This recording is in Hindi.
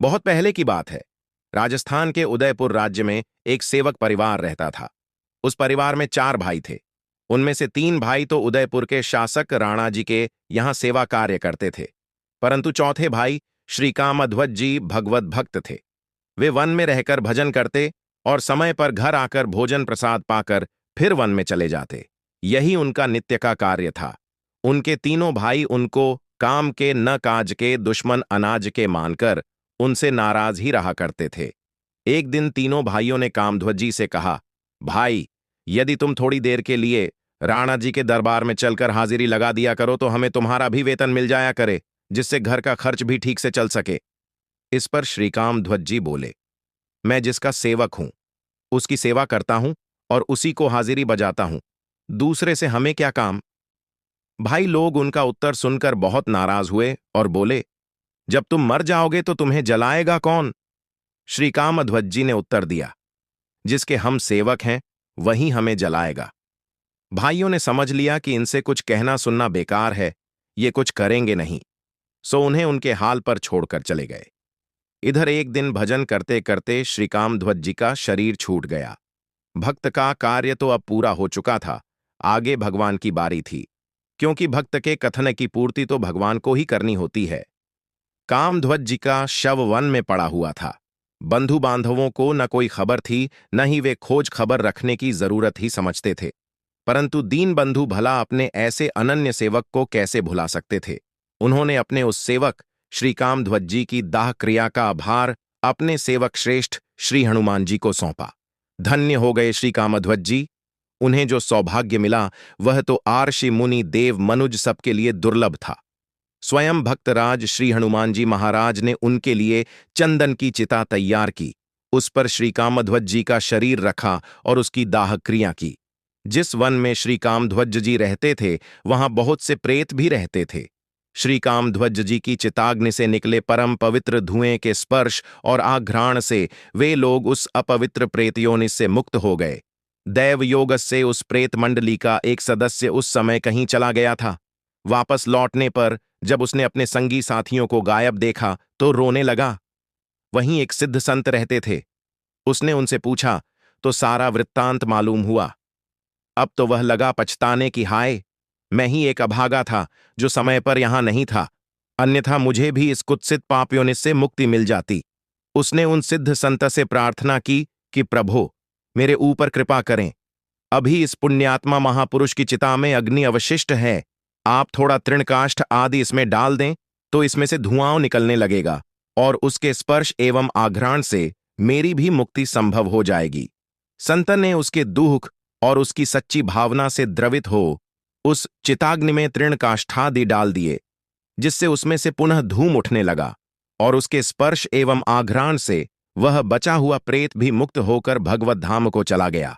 बहुत पहले की बात है। राजस्थान के उदयपुर राज्य में एक सेवक परिवार रहता था। उस परिवार में 4 भाई थे। उनमें से 3 भाई तो उदयपुर के शासक राणा जी के यहाँ सेवा कार्य करते थे, परंतु चौथे भाई श्रीकामध्वज जी भगवत भक्त थे। वे वन में रहकर भजन करते और समय पर घर आकर भोजन प्रसाद पाकर फिर वन में चले जाते। यही उनका नित्य का कार्य था। उनके तीनों भाई उनको काम के न काज के दुश्मन अनाज के मानकर उनसे नाराज ही रहा करते थे। एक दिन तीनों भाइयों ने कामध्वज जी से कहा, भाई, यदि तुम थोड़ी देर के लिए राणा जी के दरबार में चलकर हाजिरी लगा दिया करो तो हमें तुम्हारा भी वेतन मिल जाया करे, जिससे घर का खर्च भी ठीक से चल सके। इस पर श्रीकामध्वज जी बोले, मैं जिसका सेवक हूं उसकी सेवा करता हूं और उसी को हाजिरी बजाता हूं, दूसरे से हमें क्या काम। भाई लोग उनका उत्तर सुनकर बहुत नाराज हुए और बोले, जब तुम मर जाओगे तो तुम्हें जलाएगा कौन। श्रीकामध्वज जी ने उत्तर दिया, जिसके हम सेवक हैं वही हमें जलाएगा। भाइयों ने समझ लिया कि इनसे कुछ कहना सुनना बेकार है, ये कुछ करेंगे नहीं, सो उन्हें उनके हाल पर छोड़कर चले गए। इधर एक दिन भजन करते करते श्रीकामध्वज जी का शरीर छूट गया। भक्त का कार्य तो अब पूरा हो चुका था, आगे भगवान की बारी थी, क्योंकि भक्त के कथन की पूर्ति तो भगवान को ही करनी होती है। कामध्वज जी का शव वन में पड़ा हुआ था। बंधु बांधवों को न कोई खबर थी, न ही वे खोज खबर रखने की जरूरत ही समझते थे, परंतु दीन बंधु भला अपने ऐसे अनन्य सेवक को कैसे भुला सकते थे। उन्होंने अपने उस सेवक श्री कामध्वज जी की दाह क्रिया का भार अपने सेवक श्रेष्ठ श्री हनुमान जी को सौंपा। धन्य हो गए श्री कामध्वज जी। उन्हें जो सौभाग्य मिला वह तो आर्षि मुनि देव मनुज सबके लिए दुर्लभ था। स्वयं भक्तराज श्री हनुमान जी महाराज ने उनके लिए चंदन की चिता तैयार की, उस पर श्री कामध्वज जी का शरीर रखा और उसकी दाह क्रिया की। जिस वन में श्री कामध्वज जी रहते थे वहां बहुत से प्रेत भी रहते थे। श्री कामध्वज जी की चिताग्नि से निकले परम पवित्र धुएं के स्पर्श और आघ्राण से वे लोग उस अपवित्र प्रेत योनि से मुक्त हो गए। दैव योग से उस प्रेत मंडली का एक सदस्य उस समय कहीं चला गया था। वापस लौटने पर जब उसने अपने संगी साथियों को गायब देखा तो रोने लगा। वहीं एक सिद्ध संत रहते थे। उसने उनसे पूछा तो सारा वृत्तांत मालूम हुआ। अब तो वह लगा पछताने की, हाय, मैं ही एक अभागा था जो समय पर यहां नहीं था, अन्यथा मुझे भी इस कुत्सित पापयोनि से मुक्ति मिल जाती। उसने उन सिद्ध संत से प्रार्थना की कि प्रभो, मेरे ऊपर कृपा करें। अभी इस पुण्यात्मा महापुरुष की चिता में अग्नि अवशिष्ट है, आप थोड़ा तृणकाष्ठ आदि इसमें डाल दें तो इसमें से धुआं निकलने लगेगा और उसके स्पर्श एवं आघ्राण से मेरी भी मुक्ति संभव हो जाएगी। संत ने उसके दुख और उसकी सच्ची भावना से द्रवित हो उस चिताग्नि में तृणकाष्ठादि डाल दिए, जिससे उसमें से पुनः धूम उठने लगा और उसके स्पर्श एवं आघ्राण से वह बचा हुआ प्रेत भी मुक्त होकर भगवत धाम को चला गया।